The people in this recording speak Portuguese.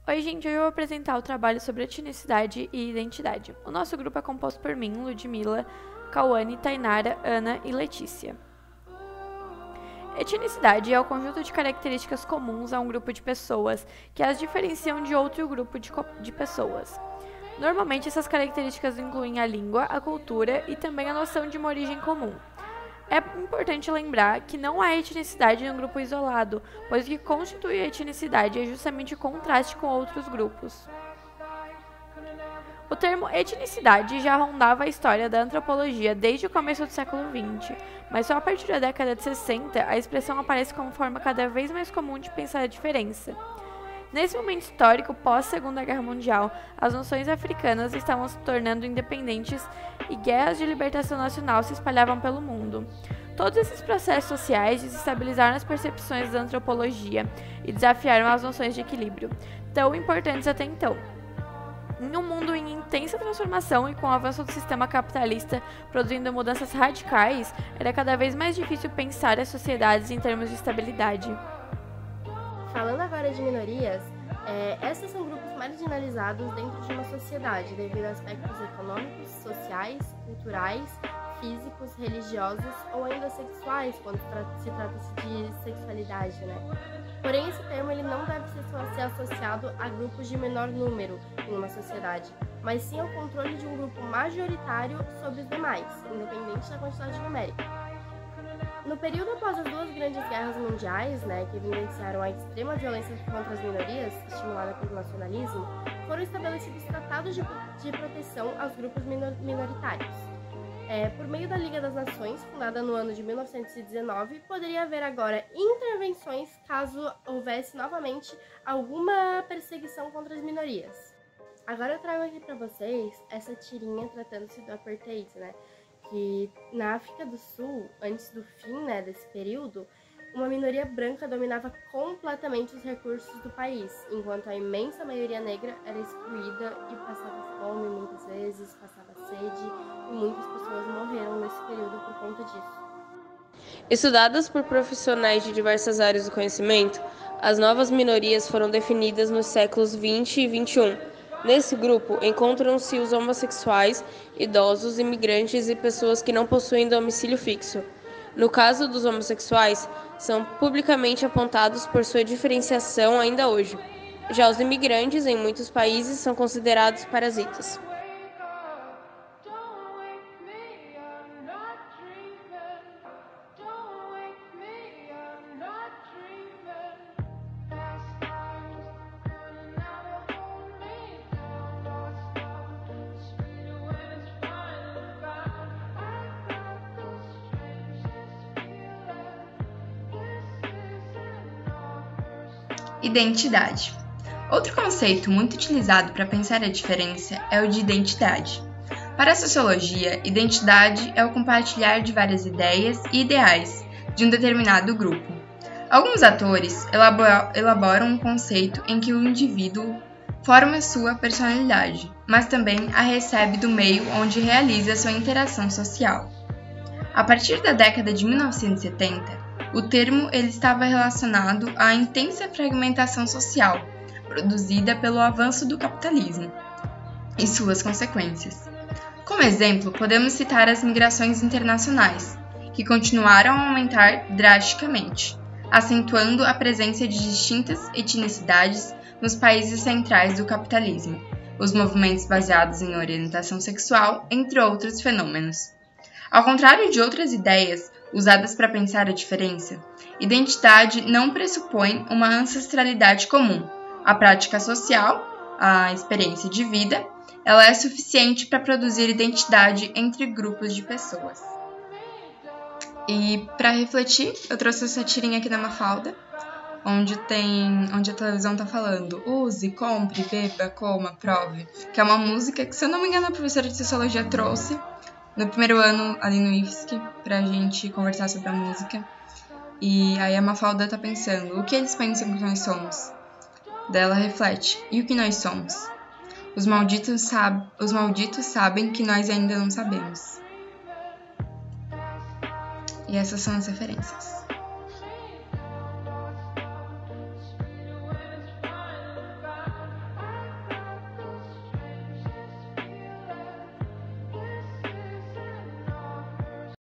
Oi, gente, hoje eu vou apresentar o trabalho sobre etnicidade e identidade. O nosso grupo é composto por mim, Ludmila, Cauane, Tainara, Ana e Letícia. Etnicidade é o conjunto de características comuns a um grupo de pessoas que as diferenciam de outro grupo de pessoas. Normalmente, essas características incluem a língua, a cultura e também a noção de uma origem comum. É importante lembrar que não há etnicidade em um grupo isolado, pois o que constitui a etnicidade é justamente o contraste com outros grupos. O termo etnicidade já rondava a história da antropologia desde o começo do século XX, mas só a partir da década de 60 a expressão aparece como forma cada vez mais comum de pensar a diferença. Nesse momento histórico, pós-Segunda Guerra Mundial, as nações africanas estavam se tornando independentes e guerras de libertação nacional se espalhavam pelo mundo. Todos esses processos sociais desestabilizaram as percepções da antropologia e desafiaram as noções de equilíbrio, tão importantes até então. Em um mundo em intensa transformação e com o avanço do sistema capitalista produzindo mudanças radicais, era cada vez mais difícil pensar as sociedades em termos de estabilidade. Falando agora de minorias, esses são grupos marginalizados dentro de uma sociedade devido a aspectos econômicos, sociais, culturais, físicos, religiosos ou ainda sexuais, quando se trata-se de sexualidade, né? Porém, esse termo ele não deve ser associado a grupos de menor número em uma sociedade, mas sim ao controle de um grupo majoritário sobre os demais, independente da quantidade numérica. No período após as duas grandes guerras mundiais, que evidenciaram a extrema violência contra as minorias, estimulada pelo nacionalismo, foram estabelecidos tratados de proteção aos grupos minoritários. Por meio da Liga das Nações, fundada no ano de 1919, poderia haver agora intervenções caso houvesse novamente alguma perseguição contra as minorias. Agora eu trago aqui para vocês essa tirinha tratando-se do apartheid, que na África do Sul, antes do fim desse período, uma minoria branca dominava completamente os recursos do país, enquanto a imensa maioria negra era excluída e passava fome muitas vezes, passava sede, e muitas pessoas morreram nesse período por conta disso. Estudadas por profissionais de diversas áreas do conhecimento, as novas minorias foram definidas nos séculos 20 e 21. Nesse grupo, encontram-se os homossexuais, idosos, imigrantes e pessoas que não possuem domicílio fixo. No caso dos homossexuais, são publicamente apontados por sua diferenciação ainda hoje. Já os imigrantes, em muitos países, são considerados parasitas. Identidade. Outro conceito muito utilizado para pensar a diferença é o de identidade. Para a sociologia, identidade é o compartilhar de várias ideias e ideais de um determinado grupo. Alguns autores elaboram um conceito em que o indivíduo forma sua personalidade, mas também a recebe do meio onde realiza sua interação social. A partir da década de 1970, o termo ele estava relacionado à intensa fragmentação social produzida pelo avanço do capitalismo e suas consequências. Como exemplo, podemos citar as migrações internacionais, que continuaram a aumentar drasticamente, acentuando a presença de distintas etnicidades nos países centrais do capitalismo, os movimentos baseados em orientação sexual, entre outros fenômenos. Ao contrário de outras ideias usadas para pensar a diferença, identidade não pressupõe uma ancestralidade comum. A prática social, a experiência de vida, ela é suficiente para produzir identidade entre grupos de pessoas. E para refletir, eu trouxe essa tirinha aqui da Mafalda, onde a televisão está falando use, compre, beba, coma, prove, que é uma música que, se eu não me engano, a professora de Sociologia trouxe no primeiro ano ali no IFSC pra gente conversar sobre a música. E aí a Mafalda tá pensando, o que eles pensam que nós somos? Daí ela reflete, e o que nós somos? Os malditos sabem que nós ainda não sabemos. E essas são as referências.